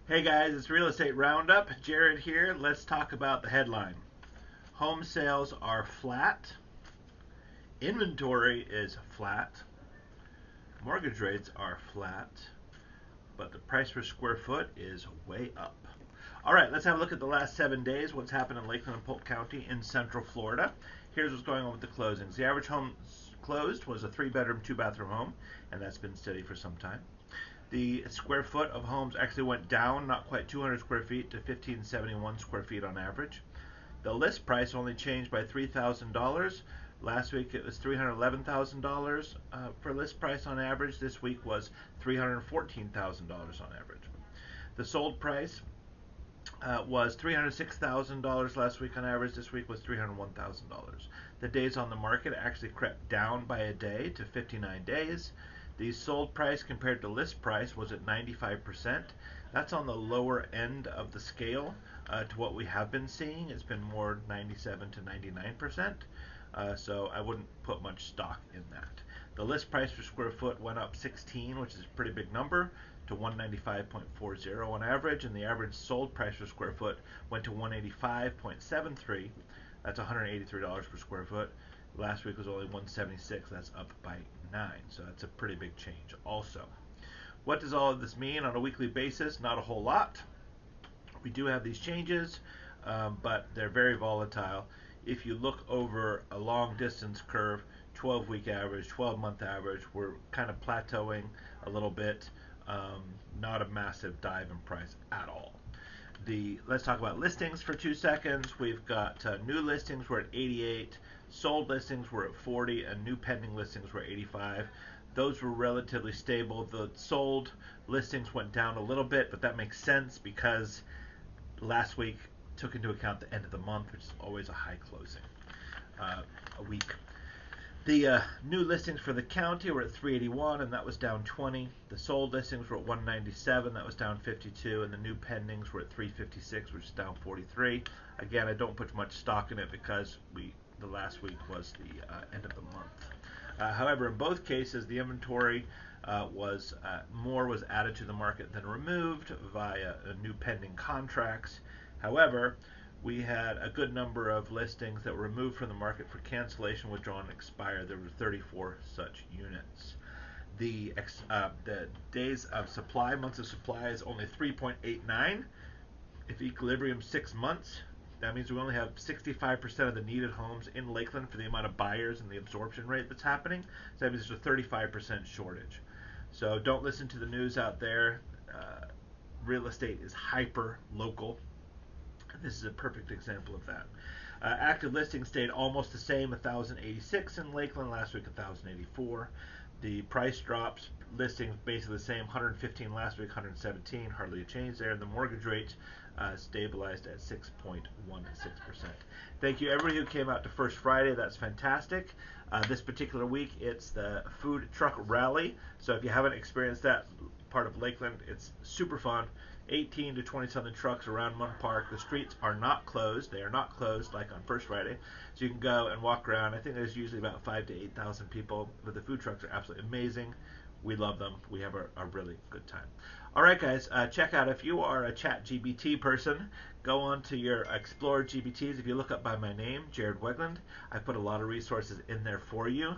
Hey guys, it's Real Estate Roundup. Jared here. Let's talk about the headline. Home sales are flat. Inventory is flat. Mortgage rates are flat. But the price per square foot is way up. All right, let's have a look at the last 7 days. What's happened in Lakeland and Polk County in Central Florida. Here's what's going on with the closings. The average home closed was a 3-bedroom, 2-bathroom home, and that's been steady for some time. The square foot of homes actually went down, not quite 200 square feet, to 1571 square feet on average. The list price only changed by $3,000. Last week it was $311,000 for list price on average. This week was $314,000 on average. The sold price was $306,000 last week on average. This week was $301,000. The days on the market actually crept down by a day to 59 days. The sold price compared to list price was at 95%. That's on the lower end of the scale to what we have been seeing. It's been more 97 to 99%. So I wouldn't put much stock in that. The list price per square foot went up 16, which is a pretty big number, to 195.40 on average, and the average sold price per square foot went to 185.73. That's $183 per square foot. Last week was only 176. That's up by 9. So that's a pretty big change also. What does all of this mean on a weekly basis? Not a whole lot. We do have these changes, but they're very volatile. If you look over a long distance curve, 12-week average, 12-month average, we're kind of plateauing a little bit. Not a massive dive in price at all. Let's talk about listings for 2 seconds. We've got new listings were at 88, sold listings were at 40, and new pending listings were 85. Those were relatively stable. The sold listings went down a little bit, but that makes sense because last week took into account the end of the month, which is always a high closing a week. The new listings for the county were at 381, and that was down 20. The sold listings were at 197, that was down 52, and the new pendings were at 356, which is down 43. Again, I don't put much stock in it because the last week was the end of the month. However, in both cases, the inventory more was added to the market than removed via new pending contracts. However, we had a good number of listings that were removed from the market for cancellation, withdrawn, and expired. There were 34 such units. The days of supply, months of supply, is only 3.89. If equilibrium 6 months, that means we only have 65% of the needed homes in Lakeland for the amount of buyers and the absorption rate that's happening. So that means there's a 35% shortage. So don't listen to the news out there. Real estate is hyper local. This is a perfect example of that. Active listings stayed almost the same, 1,086 in Lakeland. Last week, 1,084. The price drops, listings basically the same, 115 last week, 117, hardly a change there. And the mortgage rate stabilized at 6.16%. Thank you everybody who came out to First Friday. That's fantastic. This particular week, it's the food truck rally. So if you haven't experienced that part of Lakeland, it's super fun. 18 to 20 something trucks around Munn Park. The streets are not closed. They are not closed like on First Friday. So you can go and walk around. I think there's usually about 5,000 to 8,000 people, but the food trucks are absolutely amazing. We love them. We have a really good time. All right, guys, check out, if you are a ChatGPT person, go on to your Explore GPTs. If you look up by my name, Jared Weggeland, I put a lot of resources in there for you.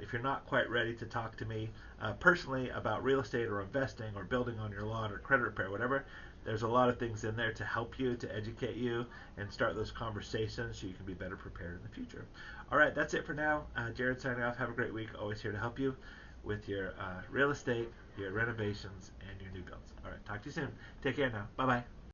If you're not quite ready to talk to me personally about real estate or investing or building on your lawn or credit repair, whatever, there's a lot of things in there to help you, to educate you, and start those conversations so you can be better prepared in the future. All right, that's it for now. Jared signing off. Have a great week. Always here to help you with your real estate, your renovations, and your new builds. All right, talk to you soon. Take care now. Bye-bye.